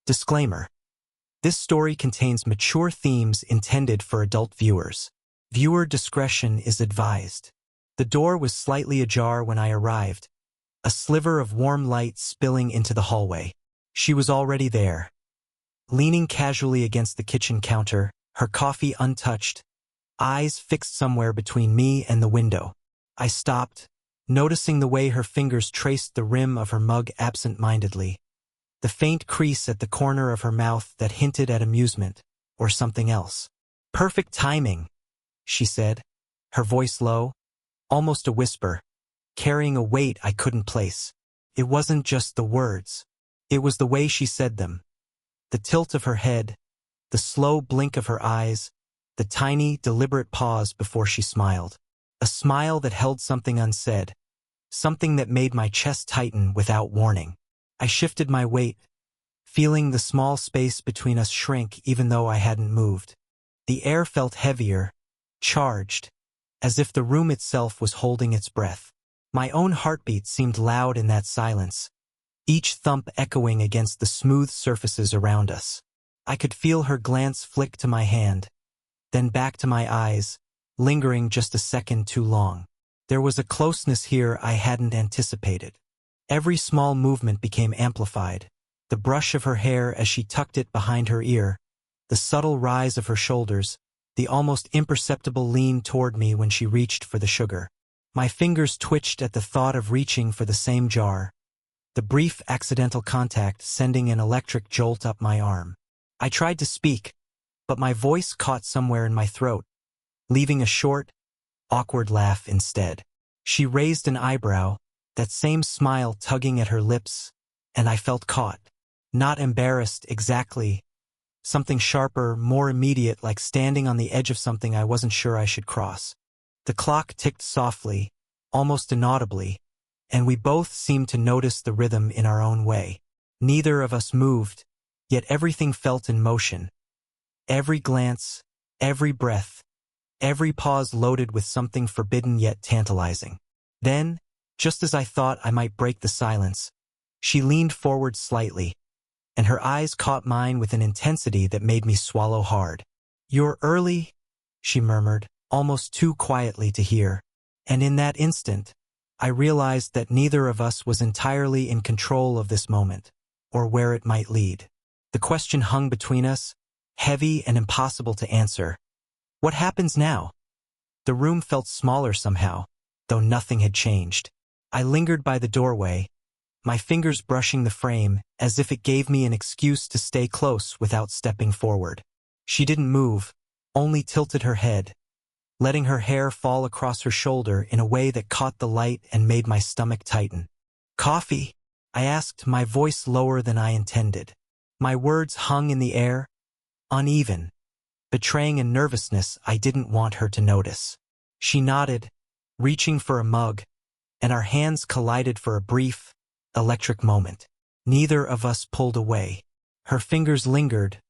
Disclaimer. This story contains mature themes intended for adult viewers. Viewer discretion is advised. The door was slightly ajar when I arrived, a sliver of warm light spilling into the hallway. She was already there, leaning casually against the kitchen counter, her coffee untouched, eyes fixed somewhere between me and the window. I stopped, noticing the way her fingers traced the rim of her mug absent-mindedly, the faint crease at the corner of her mouth that hinted at amusement, or something else. "Perfect timing," she said, her voice low, almost a whisper, carrying a weight I couldn't place. It wasn't just the words. It was the way she said them. The tilt of her head, the slow blink of her eyes, the tiny, deliberate pause before she smiled. A smile that held something unsaid, something that made my chest tighten without warning. I shifted my weight, feeling the small space between us shrink even though I hadn't moved. The air felt heavier, charged, as if the room itself was holding its breath. My own heartbeat seemed loud in that silence, each thump echoing against the smooth surfaces around us. I could feel her glance flick to my hand, then back to my eyes, lingering just a second too long. There was a closeness here I hadn't anticipated. Every small movement became amplified, the brush of her hair as she tucked it behind her ear, the subtle rise of her shoulders, the almost imperceptible lean toward me when she reached for the sugar. My fingers twitched at the thought of reaching for the same jar, the brief accidental contact sending an electric jolt up my arm. I tried to speak, but my voice caught somewhere in my throat, leaving a short, awkward laugh instead. She raised an eyebrow, that same smile tugging at her lips, and I felt caught. Not embarrassed exactly. Something sharper, more immediate, like standing on the edge of something I wasn't sure I should cross. The clock ticked softly, almost inaudibly, and we both seemed to notice the rhythm in our own way. Neither of us moved, yet everything felt in motion. Every glance, every breath, every pause loaded with something forbidden yet tantalizing. Then, just as I thought I might break the silence, she leaned forward slightly, and her eyes caught mine with an intensity that made me swallow hard. "You're early," she murmured, almost too quietly to hear, and in that instant, I realized that neither of us was entirely in control of this moment, or where it might lead. The question hung between us, heavy and impossible to answer. What happens now? The room felt smaller somehow, though nothing had changed. I lingered by the doorway, my fingers brushing the frame as if it gave me an excuse to stay close without stepping forward. She didn't move, only tilted her head, letting her hair fall across her shoulder in a way that caught the light and made my stomach tighten. "Coffee?" I asked, my voice lower than I intended. My words hung in the air, uneven, betraying a nervousness I didn't want her to notice. She nodded, reaching for a mug, and our hands collided for a brief, electric moment. Neither of us pulled away. Her fingers lingered,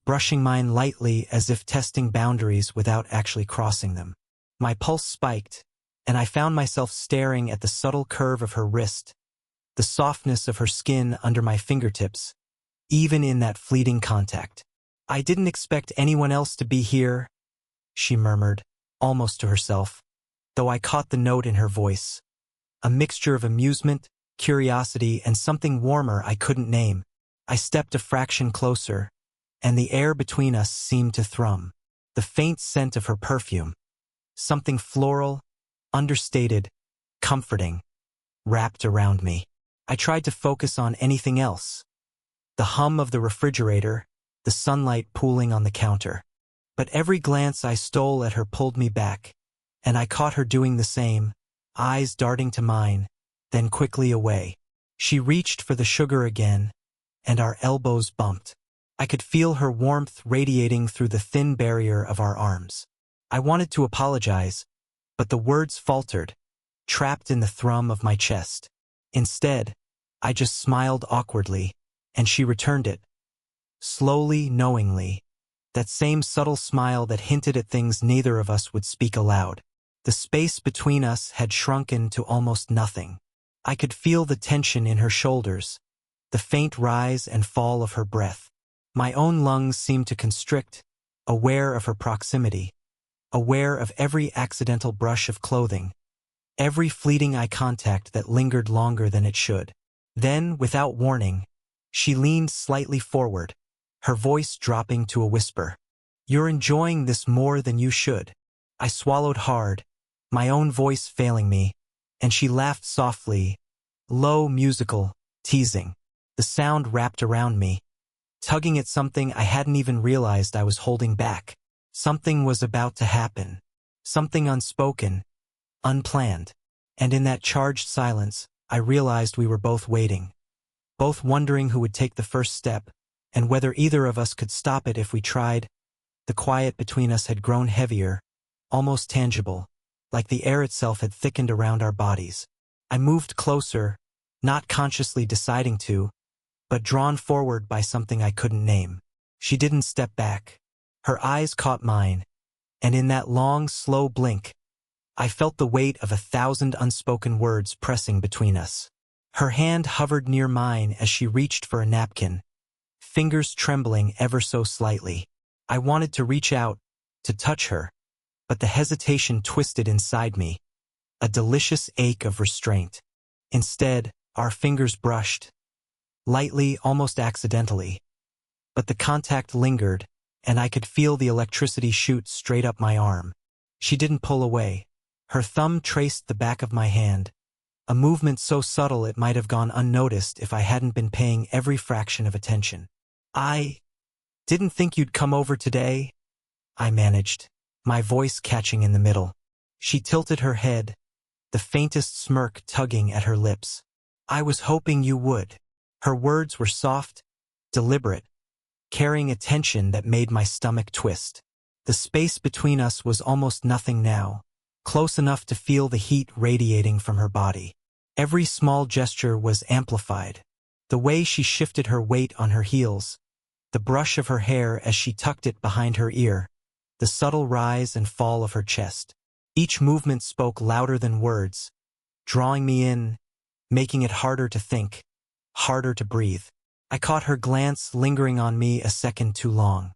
brushing mine lightly as if testing boundaries without actually crossing them. My pulse spiked, and I found myself staring at the subtle curve of her wrist, the softness of her skin under my fingertips, even in that fleeting contact. "I didn't expect anyone else to be here," she murmured, almost to herself, though I caught the note in her voice. A mixture of amusement, curiosity, and something warmer I couldn't name. I stepped a fraction closer, and the air between us seemed to thrum. The faint scent of her perfume, something floral, understated, comforting, wrapped around me. I tried to focus on anything else. The hum of the refrigerator, the sunlight pooling on the counter. But every glance I stole at her pulled me back, and I caught her doing the same, eyes darting to mine, then quickly away. She reached for the sugar again, and our elbows bumped. I could feel her warmth radiating through the thin barrier of our arms. I wanted to apologize, but the words faltered, trapped in the thrum of my chest. Instead, I just smiled awkwardly, and she returned it. Slowly, knowingly, that same subtle smile that hinted at things neither of us would speak aloud. The space between us had shrunken to almost nothing. I could feel the tension in her shoulders, the faint rise and fall of her breath. My own lungs seemed to constrict, aware of her proximity, aware of every accidental brush of clothing, every fleeting eye contact that lingered longer than it should. Then, without warning, she leaned slightly forward, her voice dropping to a whisper. "You're enjoying this more than you should." I swallowed hard, my own voice failing me, and she laughed softly, low, musical, teasing. The sound wrapped around me, tugging at something I hadn't even realized I was holding back. Something was about to happen. Something unspoken, unplanned. And in that charged silence, I realized we were both waiting. Both wondering who would take the first step, and whether either of us could stop it if we tried. The quiet between us had grown heavier, almost tangible, like the air itself had thickened around our bodies. I moved closer, not consciously deciding to, but drawn forward by something I couldn't name. She didn't step back. Her eyes caught mine, and in that long, slow blink, I felt the weight of 1,000 unspoken words pressing between us. Her hand hovered near mine as she reached for a napkin, fingers trembling ever so slightly. I wanted to reach out, to touch her, but the hesitation twisted inside me, a delicious ache of restraint. Instead, our fingers brushed, lightly, almost accidentally. But the contact lingered, and I could feel the electricity shoot straight up my arm. She didn't pull away. Her thumb traced the back of my hand, a movement so subtle it might have gone unnoticed if I hadn't been paying every fraction of attention. "I didn't think you'd come over today," I managed, my voice catching in the middle. She tilted her head, the faintest smirk tugging at her lips. "I was hoping you would." Her words were soft, deliberate, carrying a tension that made my stomach twist. The space between us was almost nothing now, close enough to feel the heat radiating from her body. Every small gesture was amplified. The way she shifted her weight on her heels, the brush of her hair as she tucked it behind her ear, the subtle rise and fall of her chest. Each movement spoke louder than words, drawing me in, making it harder to think, harder to breathe. I caught her glance lingering on me a second too long.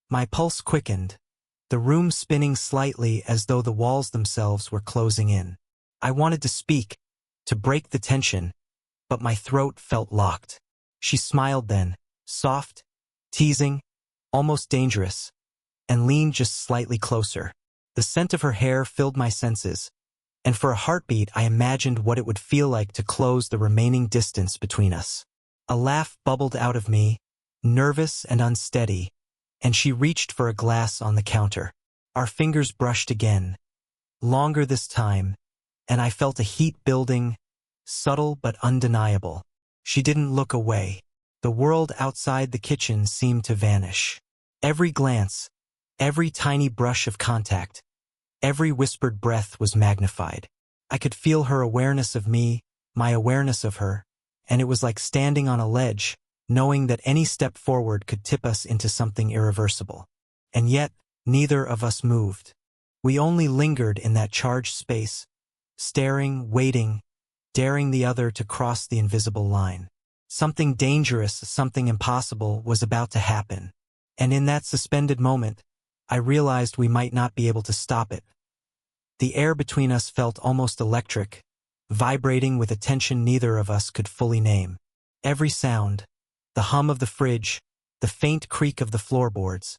My pulse quickened, the room spinning slightly as though the walls themselves were closing in. I wanted to speak, to break the tension, but my throat felt locked. She smiled then, soft, teasing, almost dangerous, and leaned just slightly closer. The scent of her hair filled my senses, and for a heartbeat I imagined what it would feel like to close the remaining distance between us. A laugh bubbled out of me, nervous and unsteady, and she reached for a glass on the counter. Our fingers brushed again, longer this time, and I felt a heat building, subtle but undeniable. She didn't look away. The world outside the kitchen seemed to vanish. Every glance, every tiny brush of contact, every whispered breath was magnified. I could feel her awareness of me, my awareness of her, and it was like standing on a ledge, knowing that any step forward could tip us into something irreversible. And yet, neither of us moved. We only lingered in that charged space, staring, waiting, daring the other to cross the invisible line. Something dangerous, something impossible was about to happen. And in that suspended moment, I realized we might not be able to stop it. The air between us felt almost electric, vibrating with a tension neither of us could fully name. Every sound, the hum of the fridge, the faint creak of the floorboards,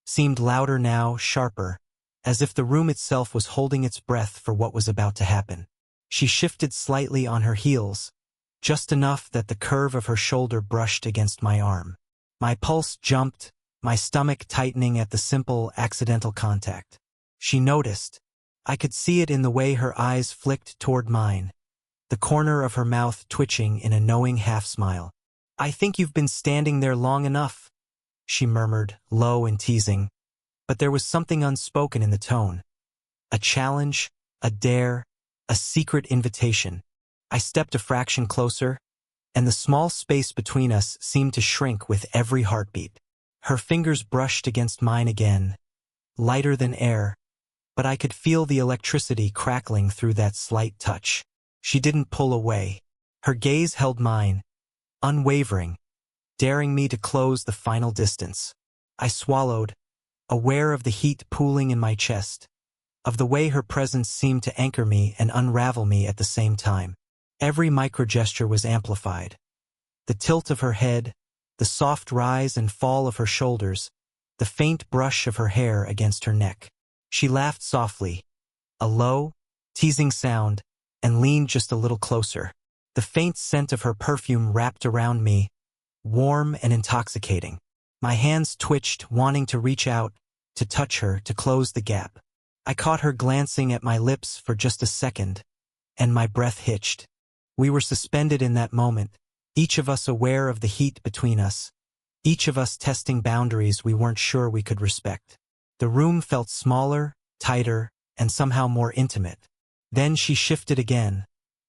seemed louder now, sharper, as if the room itself was holding its breath for what was about to happen. She shifted slightly on her heels, just enough that the curve of her shoulder brushed against my arm. My pulse jumped, my stomach tightening at the simple, accidental contact. She noticed. I could see it in the way her eyes flicked toward mine, the corner of her mouth twitching in a knowing half-smile. "I think you've been standing there long enough," she murmured, low and teasing, but there was something unspoken in the tone. A challenge, a dare, a secret invitation. I stepped a fraction closer, and the small space between us seemed to shrink with every heartbeat. Her fingers brushed against mine again, lighter than air, but I could feel the electricity crackling through that slight touch. She didn't pull away. Her gaze held mine, unwavering, daring me to close the final distance. I swallowed, aware of the heat pooling in my chest, of the way her presence seemed to anchor me and unravel me at the same time. Every microgesture was amplified. The tilt of her head, the soft rise and fall of her shoulders, the faint brush of her hair against her neck. She laughed softly, a low, teasing sound, and leaned just a little closer. The faint scent of her perfume wrapped around me, warm and intoxicating. My hands twitched, wanting to reach out, to touch her, to close the gap. I caught her glancing at my lips for just a second, and my breath hitched. We were suspended in that moment, each of us aware of the heat between us, each of us testing boundaries we weren't sure we could respect. The room felt smaller, tighter, and somehow more intimate. Then she shifted again,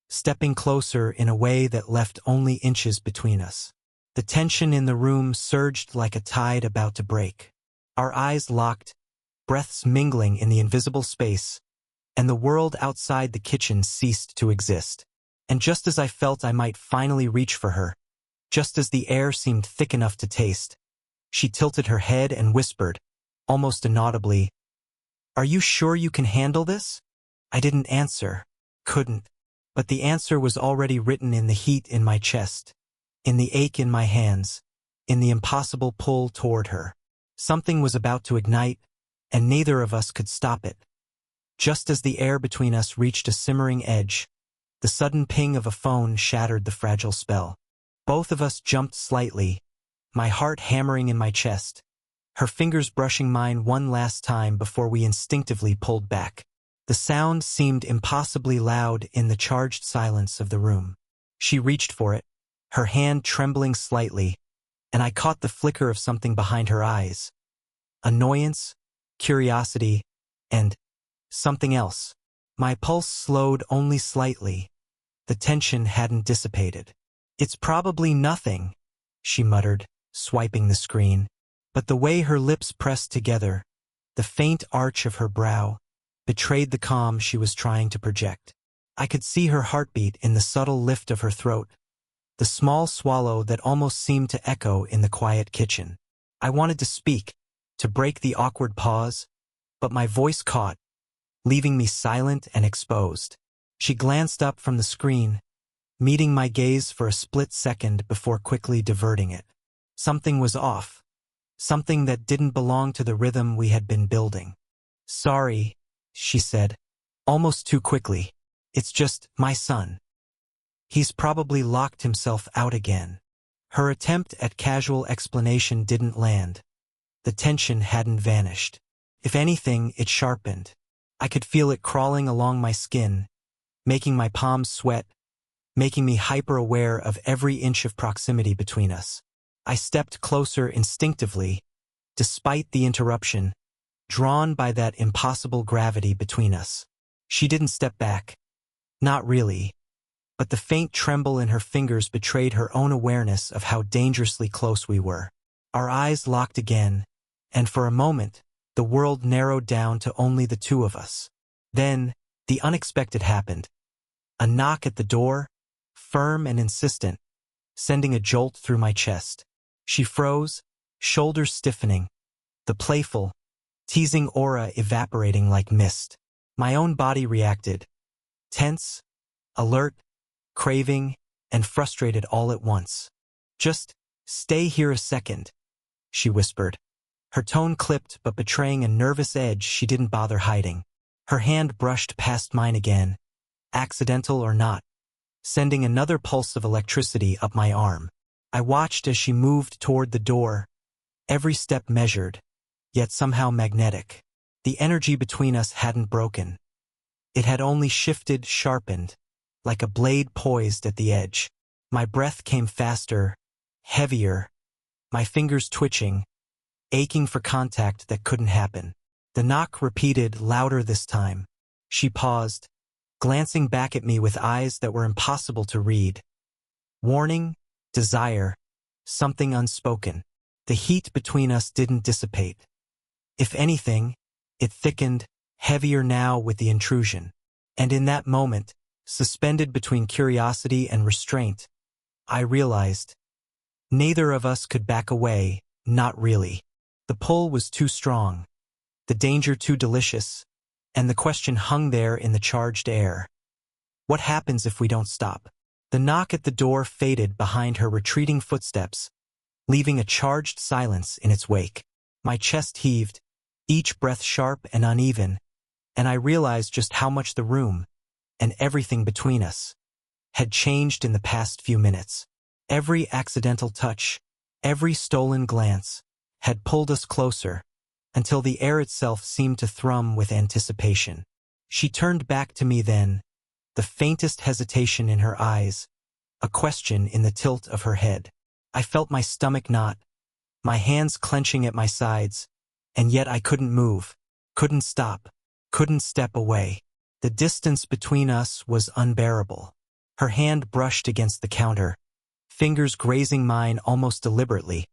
stepping closer in a way that left only inches between us. The tension in the room surged like a tide about to break. Our eyes locked, breaths mingling in the invisible space, and the world outside the kitchen ceased to exist. And just as I felt I might finally reach for her, just as the air seemed thick enough to taste, she tilted her head and whispered, almost inaudibly, "Are you sure you can handle this?" I didn't answer, couldn't, but the answer was already written in the heat in my chest, in the ache in my hands, in the impossible pull toward her. Something was about to ignite, and neither of us could stop it. Just as the air between us reached a simmering edge, the sudden ping of a phone shattered the fragile spell. Both of us jumped slightly, my heart hammering in my chest, her fingers brushing mine one last time before we instinctively pulled back. The sound seemed impossibly loud in the charged silence of the room. She reached for it, her hand trembling slightly, and I caught the flicker of something behind her eyes. Annoyance, curiosity, and something else. My pulse slowed only slightly. The tension hadn't dissipated. "It's probably nothing," she muttered, swiping the screen. But the way her lips pressed together, the faint arch of her brow, betrayed the calm she was trying to project. I could see her heartbeat in the subtle lift of her throat, the small swallow that almost seemed to echo in the quiet kitchen. I wanted to speak, to break the awkward pause, but my voice caught, leaving me silent and exposed. She glanced up from the screen, meeting my gaze for a split second before quickly diverting it. Something was off, something that didn't belong to the rhythm we had been building. "Sorry," she said, almost too quickly. "It's just my son. He's probably locked himself out again." Her attempt at casual explanation didn't land. The tension hadn't vanished. If anything, it sharpened. I could feel it crawling along my skin, making my palms sweat, making me hyper-aware of every inch of proximity between us. I stepped closer instinctively, despite the interruption, drawn by that impossible gravity between us. She didn't step back. Not really. But the faint tremble in her fingers betrayed her own awareness of how dangerously close we were. Our eyes locked again, and for a moment, the world narrowed down to only the two of us. Then, the unexpected happened. A knock at the door, firm and insistent, sending a jolt through my chest. She froze, shoulders stiffening, the playful, teasing aura evaporating like mist. My own body reacted, tense, alert, craving, and frustrated all at once. "Just stay here a second," she whispered. Her tone clipped but betraying a nervous edge she didn't bother hiding. Her hand brushed past mine again, accidental or not, sending another pulse of electricity up my arm. I watched as she moved toward the door, every step measured, yet somehow magnetic. The energy between us hadn't broken. It had only shifted, sharpened, like a blade poised at the edge. My breath came faster, heavier, my fingers twitching, aching for contact that couldn't happen. The knock repeated, louder this time. She paused, glancing back at me with eyes that were impossible to read. Warning, desire, something unspoken. The heat between us didn't dissipate. If anything, it thickened, heavier now with the intrusion. And in that moment, suspended between curiosity and restraint, I realized Neither of us could back away, not really. The pull was too strong, the danger too delicious, and the question hung there in the charged air. What happens if we don't stop? The knock at the door faded behind her retreating footsteps, leaving a charged silence in its wake. My chest heaved, each breath sharp and uneven, and I realized just how much the room, and everything between us, had changed in the past few minutes. Every accidental touch, every stolen glance, had pulled us closer, until the air itself seemed to thrum with anticipation. She turned back to me then, the faintest hesitation in her eyes, a question in the tilt of her head. I felt my stomach knot, my hands clenching at my sides, and yet I couldn't move, couldn't stop, couldn't step away. The distance between us was unbearable. Her hand brushed against the counter, fingers grazing mine almost deliberately,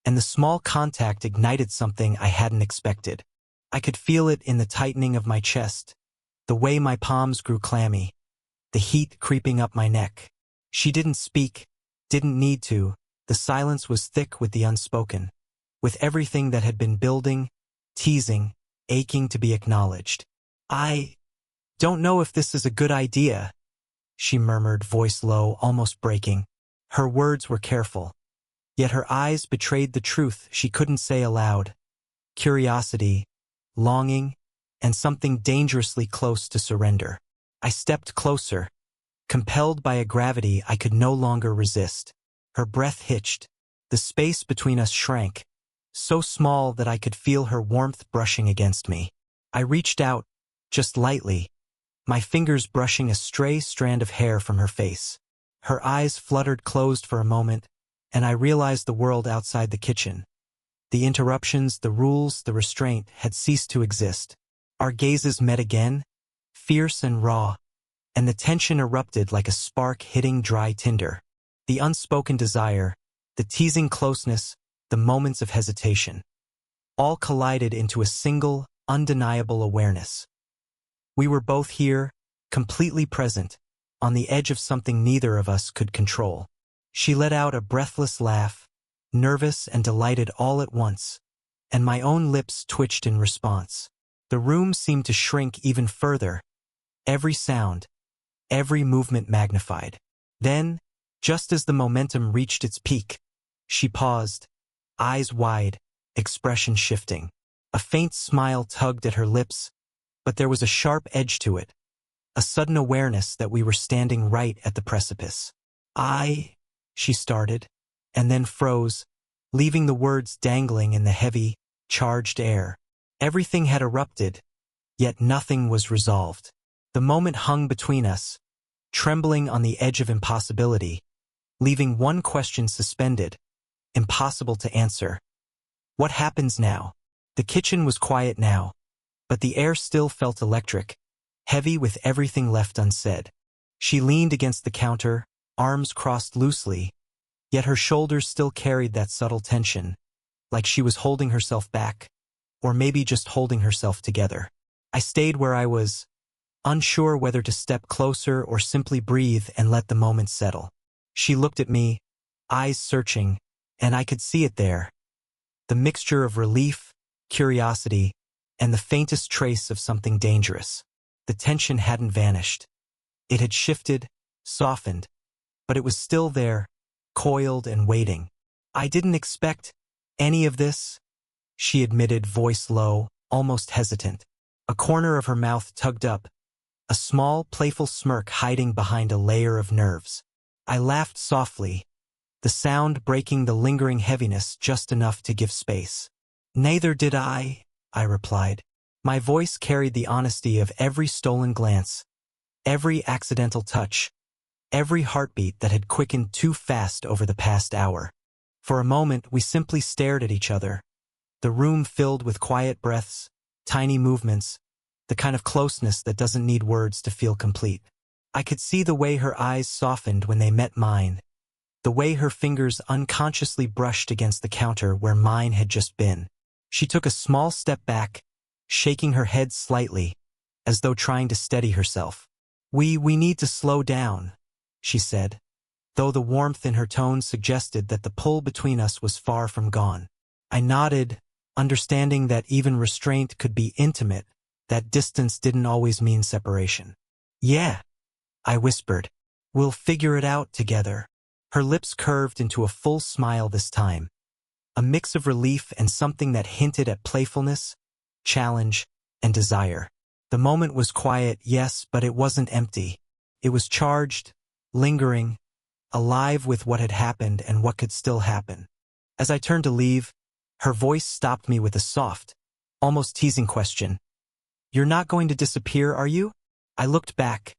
and the small contact ignited something I hadn't expected. I could feel it in the tightening of my chest, the way my palms grew clammy, the heat creeping up my neck. She didn't speak, didn't need to. The silence was thick with the unspoken, with everything that had been building, teasing, aching to be acknowledged. I don't know if this is a good idea, she murmured, voice low, almost breaking. Her words were careful, yet her eyes betrayed the truth she couldn't say aloud. Curiosity, longing, and something dangerously close to surrender. I stepped closer, compelled by a gravity I could no longer resist. Her breath hitched. The space between us shrank, so small that I could feel her warmth brushing against me. I reached out, just lightly, my fingers brushing a stray strand of hair from her face. Her eyes fluttered closed for a moment, and I realized the world outside the kitchen. The interruptions, the rules, the restraint had ceased to exist. Our gazes met again, fierce and raw, and the tension erupted like a spark hitting dry tinder. The unspoken desire, the teasing closeness, the moments of hesitation, all collided into a single, undeniable awareness. We were both here, completely present, on the edge of something neither of us could control. She let out a breathless laugh, nervous and delighted all at once, and my own lips twitched in response. The room seemed to shrink even further, every sound, every movement magnified. Then, just as the momentum reached its peak, she paused, eyes wide, expression shifting. A faint smile tugged at her lips, but there was a sharp edge to it, a sudden awareness that we were standing right at the precipice. She started, and then froze, leaving the words dangling in the heavy, charged air. Everything had erupted, yet nothing was resolved. The moment hung between us, trembling on the edge of impossibility, leaving one question suspended, impossible to answer. What happens now? The kitchen was quiet now, but the air still felt electric, heavy with everything left unsaid. She leaned against the counter, arms crossed loosely, yet her shoulders still carried that subtle tension, like she was holding herself back, or maybe just holding herself together. I stayed where I was, unsure whether to step closer or simply breathe and let the moment settle. She looked at me, eyes searching, and I could see it there. The mixture of relief, curiosity, and the faintest trace of something dangerous. The tension hadn't vanished. It had shifted, softened, but it was still there, coiled and waiting. I didn't expect any of this, she admitted, voice low, almost hesitant. A corner of her mouth tugged up, a small, playful smirk hiding behind a layer of nerves. I laughed softly, the sound breaking the lingering heaviness just enough to give space. Neither did I replied. My voice carried the honesty of every stolen glance, every accidental touch, every heartbeat that had quickened too fast over the past hour. For a moment, we simply stared at each other, the room filled with quiet breaths, tiny movements, the kind of closeness that doesn't need words to feel complete. I could see the way her eyes softened when they met mine, the way her fingers unconsciously brushed against the counter where mine had just been. She took a small step back, shaking her head slightly, as though trying to steady herself. We need to slow down, she said. though the warmth in her tone suggested that the pull between us was far from gone. I nodded, understanding that even restraint could be intimate, that distance didn't always mean separation. "Yeah," I whispered. "We'll figure it out together." Her lips curved into a full smile this time, a mix of relief and something that hinted at playfulness, challenge, and desire. The moment was quiet, yes, but it wasn't empty. It was charged, lingering, alive with what had happened and what could still happen. As I turned to leave, her voice stopped me with a soft, almost teasing question. "You're not going to disappear, are you?" I looked back,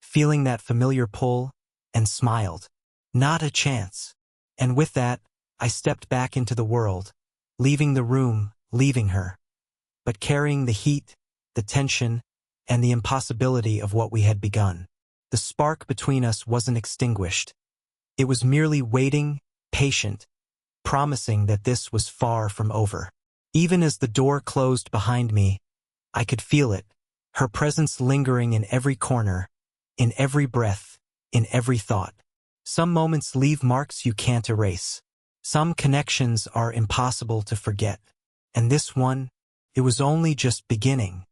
feeling that familiar pull, and smiled. Not a chance. And with that, I stepped back into the world, leaving the room, leaving her, but carrying the heat, the tension, and the impossibility of what we had begun. The spark between us wasn't extinguished. It was merely waiting, patient, promising that this was far from over. Even as the door closed behind me, I could feel it, her presence lingering in every corner, in every breath, in every thought. Some moments leave marks you can't erase. Some connections are impossible to forget. And this one, it was only just beginning.